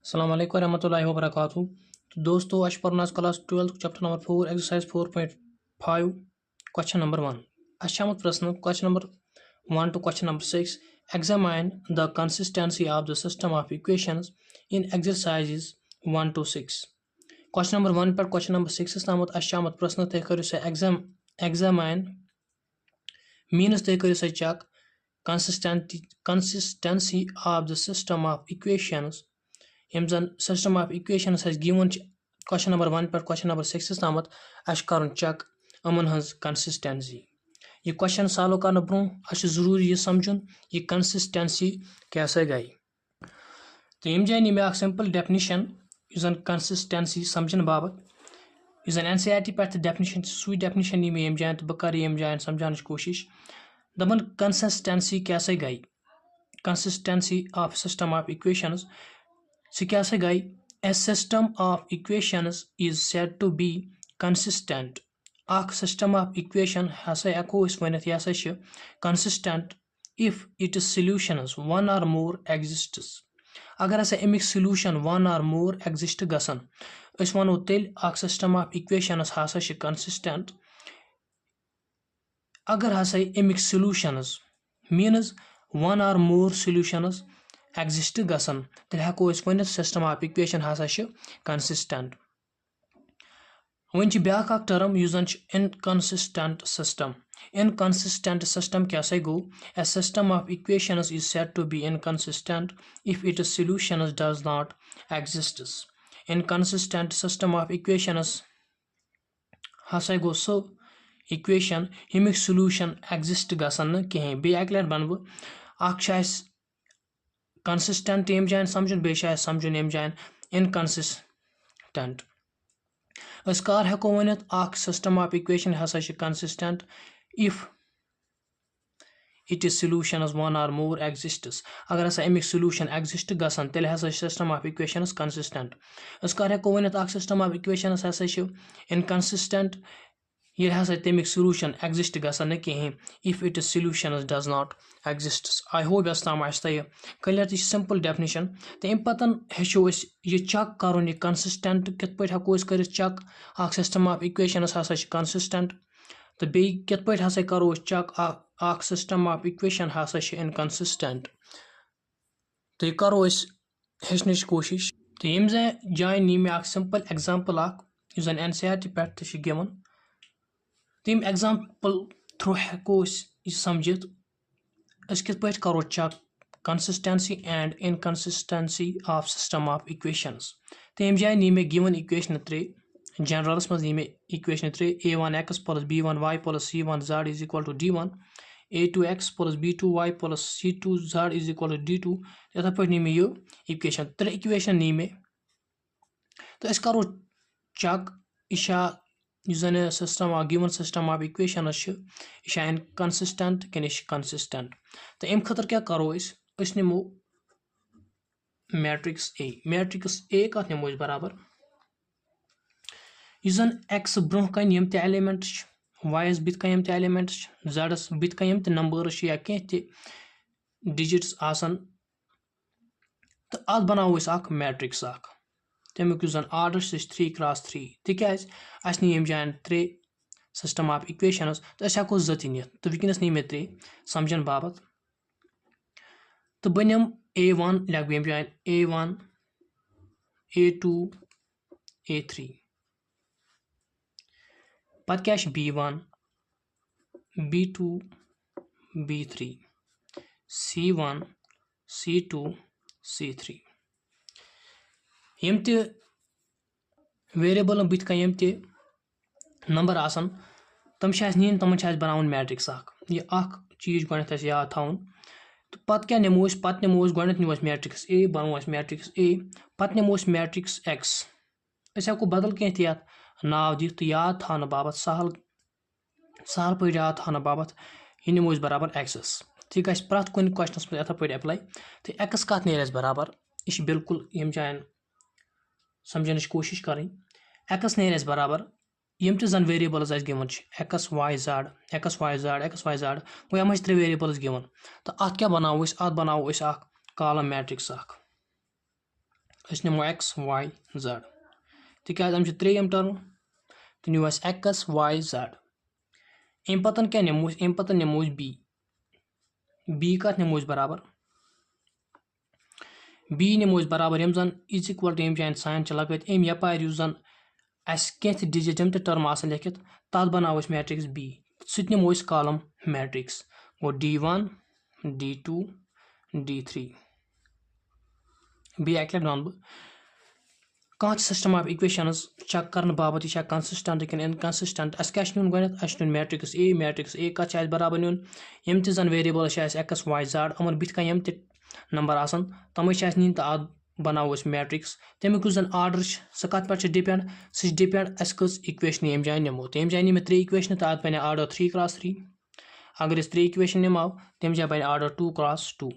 अस्सलाम वालेकुम रहमतुल्लाहि व बरकातहू। तो दोस्तों आज पढ़ना class 12 chapter number 4 exercise 4.5 question number 1 अशामत प्रश्न question number 1 to question number 6 examine the consistency of the system of equations in exercises 1 to 6 question number 1 पर क्वेश्चन नंबर 6 तामत अशामत प्रश्न तय करू से examine means तय करू से check consistency of the system of equations यम जन system of equations given question number 1 पे क्वेश्चन नंबर 6 तामत अश करन चेक अमन हज कंसिस्टेंसी। यह क्वेश्चन सॉल्व करने ब्रो जरूरी यह समझुन यह कंसिस्टेंसी कैसे गई। तो यम जाए नी मे सिंपल डेफिनेशन जन कंसिस्टेंसी समझन बाबत जन एनसीईआरटी पे डेफिनेशन सू डेफिनेशन नी मे यम जाए तो बह कर यम जाए समझाने कोशिश दपन कंसिस्टेंसी कैसे गई। Consistency of system of equations सह कैसे गई। A system of equations is said to be consistent अख सिस्टम ऑफ इक्वेशन हसा हेको वनित यह हसा consistent if its solutions one or more exists अगर हसा Amik solution one or more exist गसन अस वनो तेल अख सिस्टम ऑफ इक्वेशंस हसा कंसिस्टेंट अगर हसा Amik solutions means one or more solutions exist गसन तेल हेको वन सिस्टम ऑफ इक्वेशन हसा कंसिस्टेंट। वन ब्याक टर्म युस जन इनकंसिस्टेंट सिस्टम। इनकंसिस्टेंट सिस्टम क्या गो A system of equations is said to be inconsistent if its solutions does not exists. Inconsistent system of equations हसा गो सो इक्वेशन यमिक सॉल्यूशन एग्जिस्ट गसन कहीं बे अक लट बन अख कंसिस्टेंट यम जान समझुन बे समझुन यम जान इनकंसिस्टेंट अस कर हेको वनित अख सिस्टम ऑफ इक्वेशन हसा consistent if it is solutions one or more exists अगर हसा अमिक सॉल्यूशन एग्जिस्ट गसन तेल हसा सिस्टम ऑफ इक्वेशंस कंसिस्टेंट अस कर हेको वनित अख सिस्टम ऑफ इक्वेशंस हसा इनकंसिस्टेंट ये हसा तमिक सॉल्यूशन एग्जिस्ट गसन कहीं if it solutions does not exist. I hope yes ताम तह क्लियर तो सिंपल डेफिनेशन तो अम पतन हेचो यह चेक कर कंसिस्टेंट कित पे हेको कर चेक अख सिस्टम ऑफ इक्वेशंस हसा कंसिस्टेंट तो बे कित पे हसा करो चेक अख सिस्टम ऑफ इक्वेशन हसा इनकंसिस्टेंट तो यह करो हेचन कोशिश। तो यम जाए नी मे सिंपल एग्जाम्पल जन एनसीईआरटी पे गिवन तम एग्जाम्पल थ्रू हेको समझित अस कित पे करो check consistency and inconsistency of system of equations. तो यम जाए नी मे गिवन इक्वेशन 3 जनरल्स मज नी मे equation 3 a1x plus b1y plus c1z is equal to d1 a2x plus b2y plus c2z is equal to d2 इतना पे नी मे ये इक्वेशन 3 इक्वेशन नी मे तो अस करो चेक यह जन system given system of equation यह इनकंसिस्टेंट कि कंसिस्टेंट। तो अम खतर क्या करो अस निमो मैट्रिक्स ए कत निमो बराबर जन एक्स ब्रोह कन यम ते एलिमेंट वायस बित कन यम ते एलिमेंट जेडस बित कन यम ते नंबर्स या कह ते डिजिट्स आसन तो अत बनाओ अख मैट्रिक्स तमिक जन आर्डर 3x3 तिकाज अस नी यम जान 3 सिस्टम ऑफ इक्वेशंस तो अस हेको जत नित तो वनस नी मे 3 समझन बाबत तो बह निम a1 लिख यम जान a1 a2 a3 पत क्या b1 b2 b3 c1 c2 c3 यम ते वेरिएबल बित कन यम ते नंबर आसन तम नीन तमन बनावन मैट्रिक्स यह चीज गणित याद थावन तो पत क्या निमो पत निमो गणित निमो मैट्रिक्स ए बनो मैट्रिक्स ए पत निमो मैट्रिक्स एक्स अस हेको बदल कह नाव दी तो याद थाना बाबत सहल पे याद थाना बाबत यह निमो बराबर एक्सस ठीक है प्रत कुन क्वेश्चनस में यथा पे अप्लाई तो एक्स कत नेर बराबर यह बिल्कुल यम जान समझने की कोशिश करें एक्स नेर बराबर यम ते जन variables given x y z वो यम 3 वेरिएबल्स गिवन तो अत क्या बनाओ अत बनाओ कॉलम मैट्रिक्स अस निमो x y z तिकाज हम त्रेयम टर्म तो न्यू अस x y z अम पतन क्या निमो अम पतन निमो b कत निमो बराबर b निमो बराबर यम जन इज इक्वल टू यम जान साइन लगत अम यपार युस जन अस कह डिजिट यम टर्म आसन लिखित तथ बनाओ मैट्रिक्स b सह निमो कॉलम मैट्रिक्स गो d1 d2 d3 बी अक लट वन बह कह सिस्टम ऑफ इक्वेशंस चेक करने बाबत यह कंसिस्टेंट कि इनकंसिस्टेंट अस क्या नुन गो अस नुन मैट्रिक्स ए कत बराबर नुन यम तन वेरिएबल एक्स वाई जेड यमन बुत यम नंबर आसन तम नीन तो अद बनाओ मैट्रिक्स तमिक जन आर्डर सह कत पे डिपेंड सह डिपेंड अस कस इक्वेशन यम जाए निमो तो यम जाए नी 3 इक्वेशन तो अत बन आर्डर 3x3 अगर 3 इक्वेशन निमो तम जाए बन आर्डर 2x2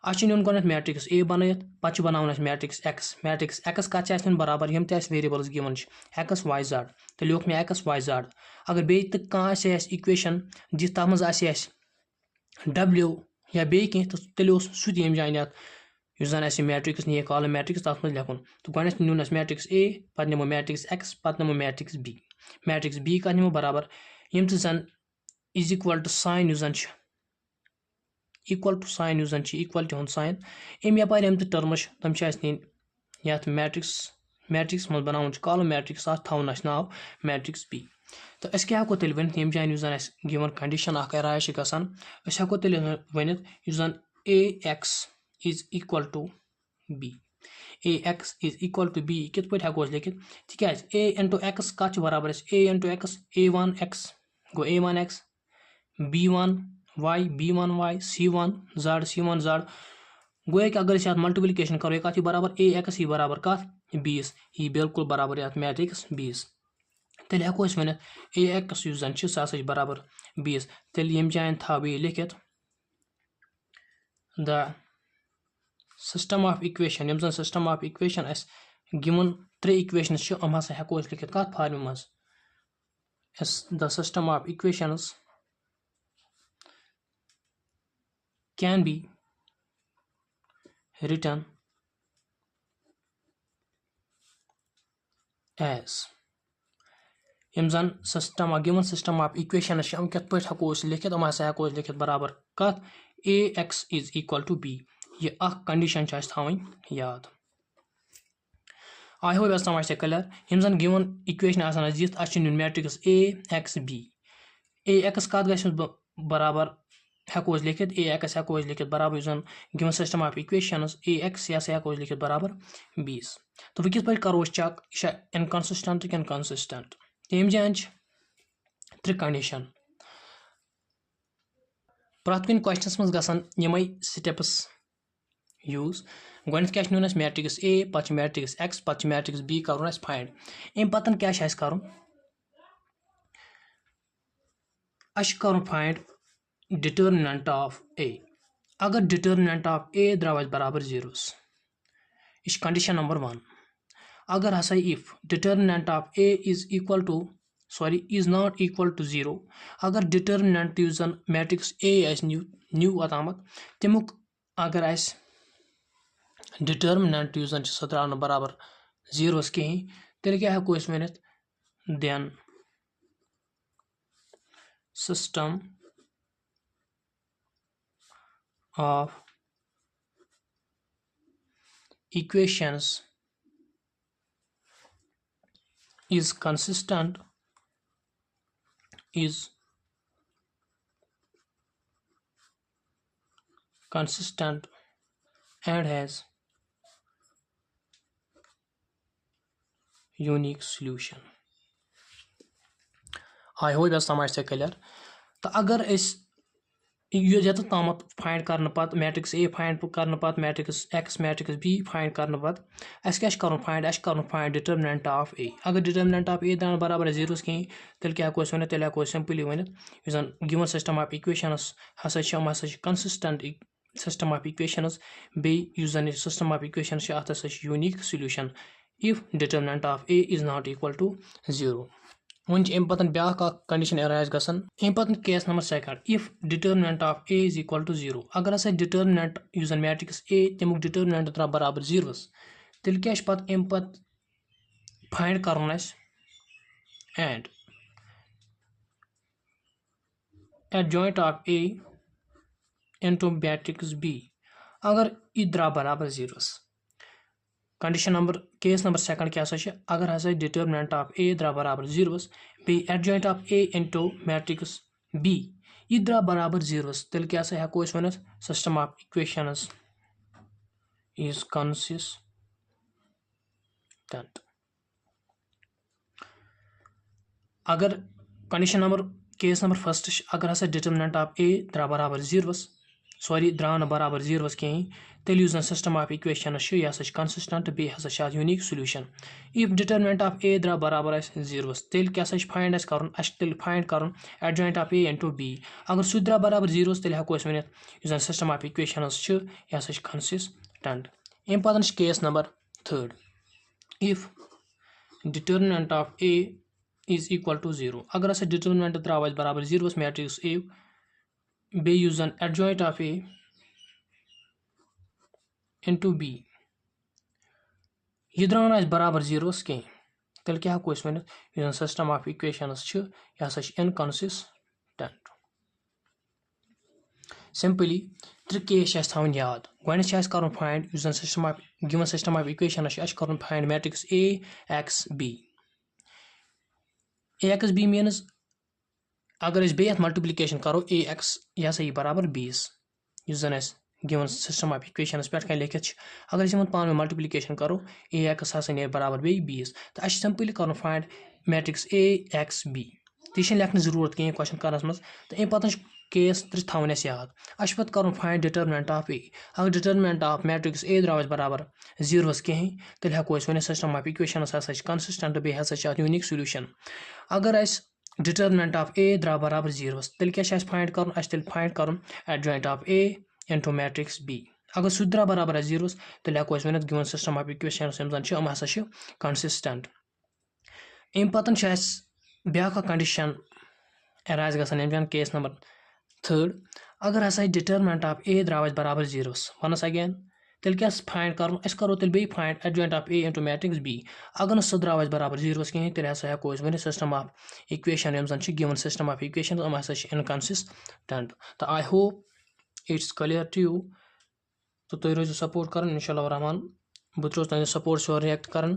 अस नुन गो मैट्रिक्स ए बन पे बनावन मैट्रिक्स एक्स कत बराबर यम तेरिएबल्स गिवन एक्स वाई जेड तो लिख मे एक्स वाई जेड अगर बे तो कह इक्वेशन दिख तथ मज डब्ल्यू या बे कह तो तेल सह यम जाए जन मैट्रिक्स नी कॉलम मैट्रिक्स तथ मज लिखुन तो गो नुन मैट्रिक्स ए पे निमो मैट्रिक्स एक्स पे निमो मैट्रिक्स बी कत निमो बराबर यम जन इज इक्वल टू साइन जन इक्वल टू साइन इक्वलिटी हूँ साइन अम यपार यम टर्म तम नीन ये मैट्रिक्स मज बनावन कॉलम मैट्रिक्स अत थवन नाव मैट्रिक्स बी तो अस क्या हेको तेल वन यम जान जन गिवन कंडीशन राय गसान अस हेको तेल वन जन A X is equal to B A X is equal to B कित पे हेको लिखित तिकाज ए इंटू एक्स कत बराबर ए इंटू एक्स a1 x गो a1 x b1 y b1 y c1 z गो अगर इस मल्टीप्लिकेशन करो कत बराबर ए एक्स ही बराबर कत 20 ही बिल्कुल बराबर ये मैट्रिक्स 20 तेल हेको वन ए एक्स जन सह बराबर 20 तेल यम जान थव यह लिखित द सिस्टम ऑफ इक्वेशन यम जन system of equation us given 3 equation हम हसा हेको लिखित कत फॉर्म मज the system of equations can be written as यम जन system given system of equation हम कत पे हेको लिखित हम हसा हेको लिखित बराबर कत A X is equal to B यह कंडीशन थवन याद आई होप यह समझ से क्लियर यम जन गिवन इक्वेशन दिख अस matrix A X B A X कत ग बराबर हेको लिखित ए एक्स हेको लिखित बराबर जन given system of equations A x यह हेको लिखित बराबर 20 तो वह किस पे करो चेक यह इनकंसिस्टेंट कंसिस्टेंट तम जान 3 कंडीशन प्रत कुन क्वेश्चनस मज गसन यमै स्टेप्स यूज गो क्या नुन मैट्रिक्स ए पे मैट्रिक्स एक्स पे मैट्रिक्स बी कर फाइंड अम पतन क्या कर फाइंड डिटर्मिनेंट ऑफ ए अगर डिटर्मिनेंट ऑफ ए द्राव बराबर 0 यह कंडीशन नंबर 1 अगर हसा if determinant of A is equal to is not equal to 0 अगर डिटर्मिनेंट जन मैट्रिक्स ए न्यू अतामत तमुक अगर अस डिटर्मिनेंट जन सह द्राव बराबर 0 कहीं तेल क्या हेको वन then system of equations is consistent and has unique solution. I hope यह समझ से क्लियर तो अगर ये तामत फाइंड करने पत मैट्रिक्स ए फाइंड करने पत matrix X matrix B find करने पत अस क्या कर फाइंड डिटर्मिनेंट ऑफ ए अगर डिटर्मिनेंट ऑफ ए द्राव बराबर 0 कहीं तेल क्या हेको वन तेल हेको सिंपली वन जन गिवन सिस्टम ऑफ इक्वेशंस हसा कंसिस्टेंट सिस्टम ऑफ इक्वेशंस बे जन सिस्टम ऑफ इक्वेशंस अत unique solution if determinant of A is not equal to 0 वन अम पतन ब्या कंडीशन अराइज गसन अम पतन case number 2 if determinant of A is equal to 0 अगर हसा डिटर्मिनेंट जन मैट्रिक्स ए तमुक डिटर्मिनेंट द्राव बराबर 0 तेल क्या पत अम पत फाइंड करन and adjoint of A into matrix B अगर यह द्रा बराबर जीरोस condition number case number second क्या अगर हसा डिटर्मिनेंट ऑफ A द्रा बराबर जीरोस बे adjoint of A into matrix B यह द्रा बराबर जीरोस तेल क्या हेको वन system of equations is consistent अगर condition number case number first अगर हसा डिटर्मिनेंट ऑफ A द्रा बराबर जीरोस सॉरी द्रा न बराबर जीरोस कहीं तेल यूज सिस्टम ऑफ इक्वेशंस यह हसा कंसिस्टेंट बे हसा unique solution if determinant of A द्रा बराबर जीरोस तेल क्या फाइंड तेल फाइंड कर adjoint of A into B अगर सह द्रा बराबर जीरोस तेल हेको वन यूज सिस्टम ऑफ इक्वेशंस यह हसा कंसिस्टेंट अम पतन case number third if determinant of A is equal to 0 अगर हसा डिटर्मिनेंट द्राव बराबर जीरोस मैट्रिक्स A बे use adjoint of A into B यह द्राव न बराबर जीरोस कहीं तेल क्या हेको वन यूज सिस्टम ऑफ इक्वेशंस यह हसा इनकंसिस्टेंट सिंपली त्रे केस थवन याद गोच कर फाइंड यूज system of given system of equations कर find matrix A X B A X B means अगर बेत मल्टीप्लिकेशन करो AX यह हसा बराबर 20 यूज जन गिवन सिस्टम ऑफ इक्वेशंस पे कह लिखित अगर इन पान में मल्टीप्लिकेशन करो AX हसा नी बराबर बे 20 तो सिंपली कर फाइंड मैट्रिक्स AX B ती लेखन जरूरत कहीं क्वेश्चन करने मज तो अम पतन केस थवन याद पे कर फाइंड डिटर्मिनेंट ऑफ A अगर डिटर्मिनेंट ऑफ मैट्रिक्स A द्राव बराबर जीरोस कहीं तेल हेको वन सिस्टम ऑफ इक्वेशंस हसा कंसिस्टेंट बे हसा यूनिक सोल्यूशन अगर डिटर्मिनेंट ऑफ A द्राव बराबर जीरोस तेल क्या फाइंड कर adjoint of A into matrix B अगर सह द्राव बराबर जीरोस तेल हेको वन गिवन सिस्टम ऑफ इक्वेशंस यम हसा कंसिस्टेंट अम पतन ब्या कंडीशन अराइज गसान केस नंबर थर्ड अगर हसा डिटर्मिनेंट ऑफ A द्राव बराबर जीरोस वनस अगेन तेल क्या फाइंड करो तेल बे find adjoint of A into matrix B अगर सह द्राव बराबर जीरोस कहीं तेल हसा हेको वन सिस्टम ऑफ इक्वेशन यम गिवन सिस्टम ऑफ इक्वेशन यम हसा इनकंसिस्टेंट तो I hope it's clear to you तो तुम रोज सपोर्ट कर इंशाल्लाह रहमान बहुत रोज तुम सपोर्ट रिएक्ट कर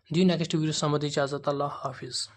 दी नेक्स्ट वीडियो समझ इजाजत अल्लाह हाफिज़।